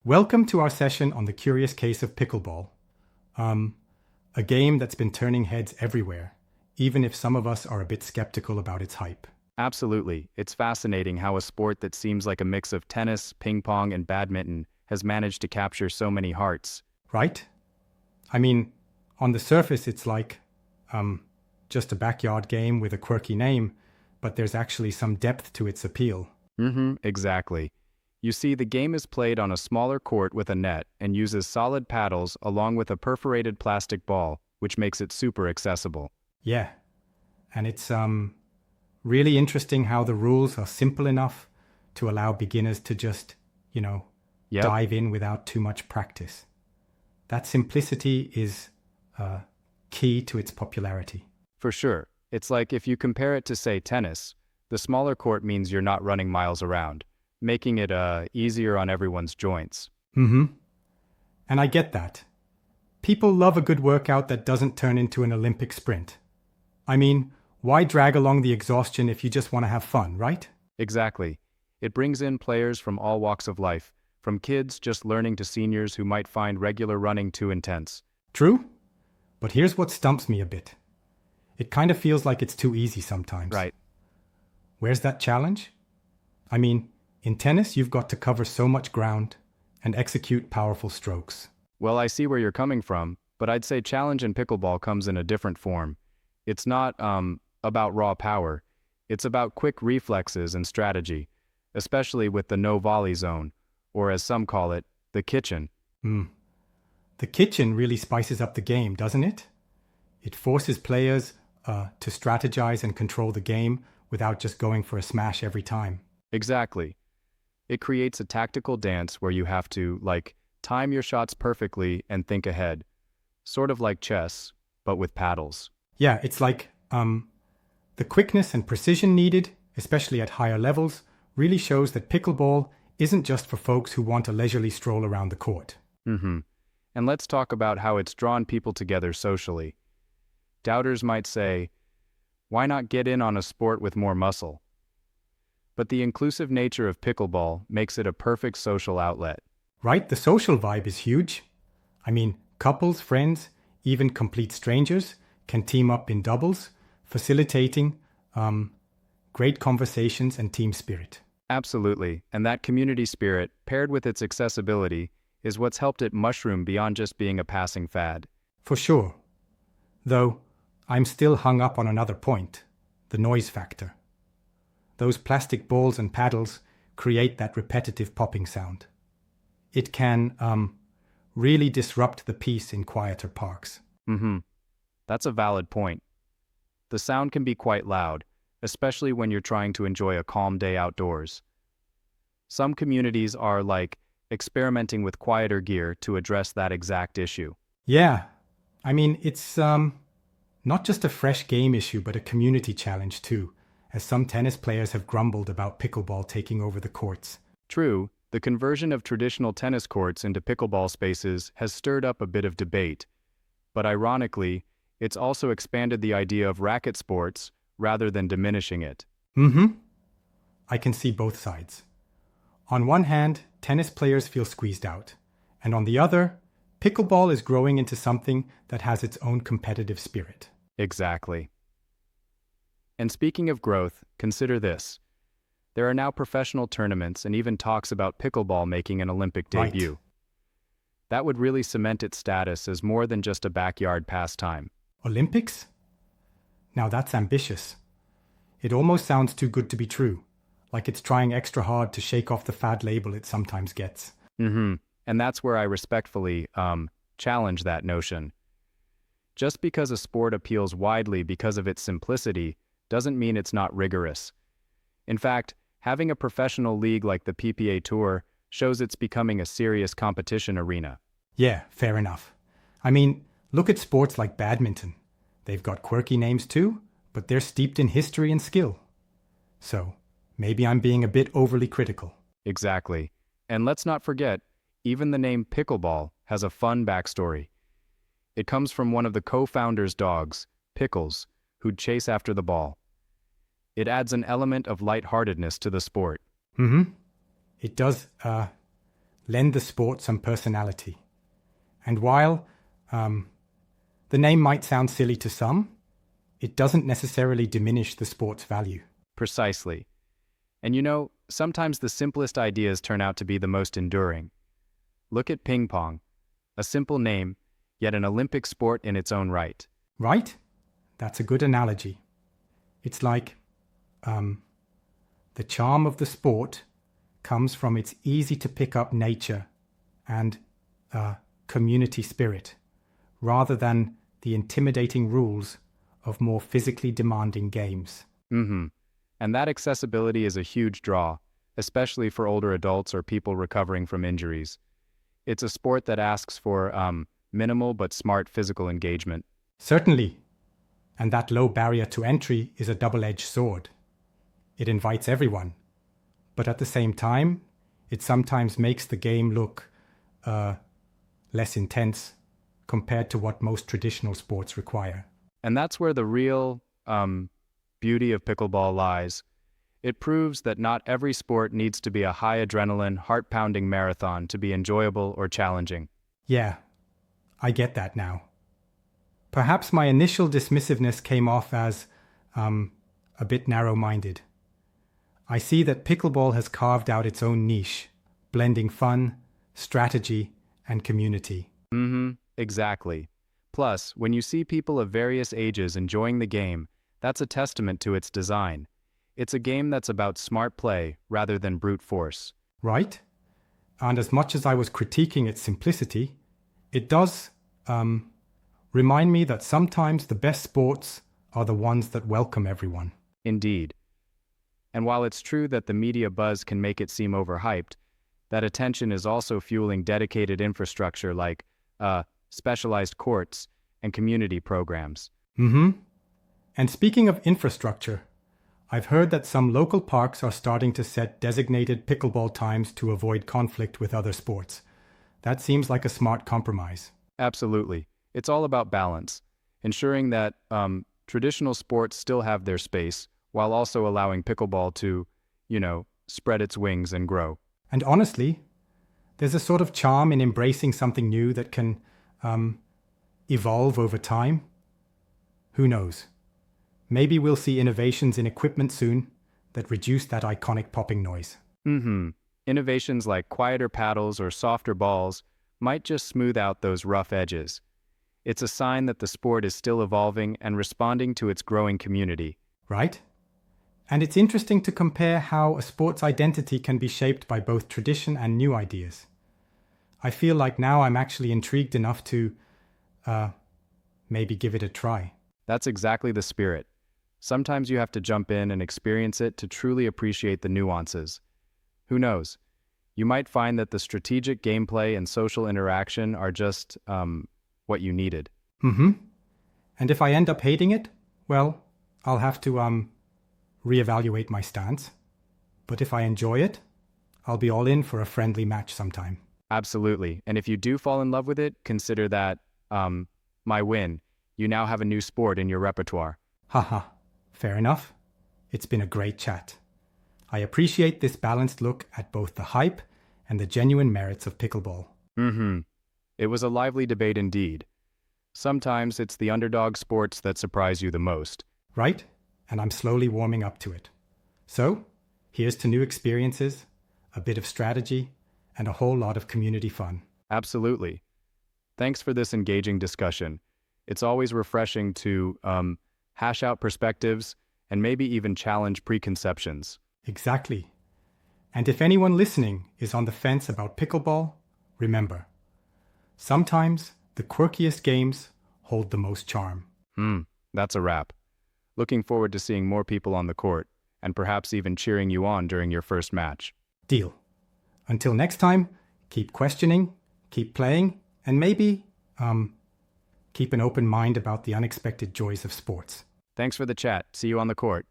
Welcome to our session on the curious case of pickleball. A game that's been turning heads everywhere, even if some of us are a bit skeptical about its hype. Absolutely. It's fascinating how a sport that seems like a mix of tennis, ping pong, and badminton has managed to capture so many hearts. Right? I mean, on the surface it's like, just a backyard game with a quirky name, but there's actually some depth to its appeal. Exactly. You see, the game is played on a smaller court with a net and uses solid paddles along with a perforated plastic ball, which makes it super accessible. Yeah, and it's really interesting how the rules are simple enough to allow beginners to just, Yep, dive in without too much practice. That simplicity is key to its popularity. for sure. It's like if you compare it to, say, tennis, the smaller court means you're not running miles around, making it easier on everyone's joints. And I get that. People love a good workout that doesn't turn into an Olympic sprint. I mean, why drag along the exhaustion if you just want to have fun, right? Exactly. It brings in players from all walks of life, from kids just learning to seniors who might find regular running too intense. True? But here's what stumps me a bit. It kind of feels like it's too easy sometimes. Right. Where's that challenge? I mean, in tennis, you've got to cover so much ground and execute powerful strokes. Well, I see where you're coming from, but I'd say challenge in pickleball comes in a different form. It's not about raw power. It's about quick reflexes and strategy, especially with the no volley zone, or as some call it, the kitchen. The kitchen really spices up the game, doesn't it? It forces players to strategize and control the game without just going for a smash every time. Exactly. It creates a tactical dance where you have to, time your shots perfectly and think ahead. Sort of like chess, but with paddles. Yeah, it's like the quickness and precision needed, especially at higher levels, really shows that pickleball isn't just for folks who want a leisurely stroll around the court. And let's talk about how it's drawn people together socially. Doubters might say, why not get in on a sport with more muscle? But the inclusive nature of pickleball makes it a perfect social outlet. Right? The social vibe is huge. I mean, couples, friends, even complete strangers can team up in doubles, facilitating great conversations and team spirit. Absolutely, and that community spirit, paired with its accessibility, is what's helped it mushroom beyond just being a passing fad. For sure. Though, I'm still hung up on another point, the noise factor. Those plastic balls and paddles create that repetitive popping sound. It can really disrupt the peace in quieter parks. That's a valid point. The sound can be quite loud, especially when you're trying to enjoy a calm day outdoors. Some communities are experimenting with quieter gear to address that exact issue. Yeah, I mean, it's not just a fresh game issue, but a community challenge too, as some tennis players have grumbled about pickleball taking over the courts. True, the conversion of traditional tennis courts into pickleball spaces has stirred up a bit of debate, but ironically, it's also expanded the idea of racket sports rather than diminishing it. I can see both sides. On one hand, tennis players feel squeezed out, and on the other, pickleball is growing into something that has its own competitive spirit. Exactly. And speaking of growth, consider this. There are now professional tournaments and even talks about pickleball making an Olympic debut. Right. That would really cement its status as more than just a backyard pastime. Olympics? Now that's ambitious. It almost sounds too good to be true, like it's trying extra hard to shake off the fad label it sometimes gets. And that's where I respectfully challenge that notion. Just because a sport appeals widely because of its simplicity doesn't mean it's not rigorous. In fact, having a professional league like the PPA Tour shows it's becoming a serious competition arena. Yeah, fair enough. I mean, look at sports like badminton. They've got quirky names too, but they're steeped in history and skill. So, maybe I'm being a bit overly critical. Exactly. And let's not forget, even the name pickleball has a fun backstory. It comes from one of the co-founders' dogs, Pickles, who'd chase after the ball. It adds an element of lightheartedness to the sport. It does lend the sport some personality. And while the name might sound silly to some, it doesn't necessarily diminish the sport's value. Precisely. And you know, sometimes the simplest ideas turn out to be the most enduring. Look at ping pong, a simple name, yet an Olympic sport in its own right. Right? That's a good analogy. It's like the charm of the sport comes from its easy-to-pick-up nature and community spirit, rather than the intimidating rules of more physically demanding games. And that accessibility is a huge draw, especially for older adults or people recovering from injuries. It's a sport that asks for minimal but smart physical engagement. Certainly. And that low barrier to entry is a double-edged sword. It invites everyone, but at the same time, it sometimes makes the game look less intense compared to what most traditional sports require. And that's where the real beauty of pickleball lies. It proves that not every sport needs to be a high adrenaline, heart-pounding marathon to be enjoyable or challenging. Yeah, I get that now. Perhaps my initial dismissiveness came off as a bit narrow-minded. I see that pickleball has carved out its own niche, blending fun, strategy, and community. Exactly. Plus, when you see people of various ages enjoying the game, that's a testament to its design. It's a game that's about smart play rather than brute force. Right? And as much as I was critiquing its simplicity, it does remind me that sometimes the best sports are the ones that welcome everyone. Indeed. And while it's true that the media buzz can make it seem overhyped, that attention is also fueling dedicated infrastructure like specialized courts and community programs. And speaking of infrastructure, I've heard that some local parks are starting to set designated pickleball times to avoid conflict with other sports. That seems like a smart compromise. Absolutely. It's all about balance, ensuring that traditional sports still have their space while also allowing pickleball to, spread its wings and grow. And honestly, there's a sort of charm in embracing something new that can evolve over time. Who knows? Maybe we'll see innovations in equipment soon that reduce that iconic popping noise. Innovations like quieter paddles or softer balls might just smooth out those rough edges. It's a sign that the sport is still evolving and responding to its growing community. Right? And it's interesting to compare how a sport's identity can be shaped by both tradition and new ideas. I feel like now I'm actually intrigued enough to maybe give it a try. That's exactly the spirit. Sometimes you have to jump in and experience it to truly appreciate the nuances. Who knows? You might find that the strategic gameplay and social interaction are just what you needed. And if I end up hating it, well, I'll have to reevaluate my stance. But if I enjoy it, I'll be all in for a friendly match sometime. Absolutely. And if you do fall in love with it, consider that my win. You now have a new sport in your repertoire. Haha, fair enough. It's been a great chat. I appreciate this balanced look at both the hype and the genuine merits of pickleball. It was a lively debate indeed. Sometimes it's the underdog sports that surprise you the most. Right? And I'm slowly warming up to it. So, here's to new experiences, a bit of strategy, and a whole lot of community fun. Absolutely. Thanks for this engaging discussion. It's always refreshing to hash out perspectives and maybe even challenge preconceptions. Exactly. And if anyone listening is on the fence about pickleball, remember, sometimes the quirkiest games hold the most charm. That's a wrap. Looking forward to seeing more people on the court and perhaps even cheering you on during your first match. Deal. Until next time, keep questioning, keep playing, and maybe keep an open mind about the unexpected joys of sports. Thanks for the chat. See you on the court.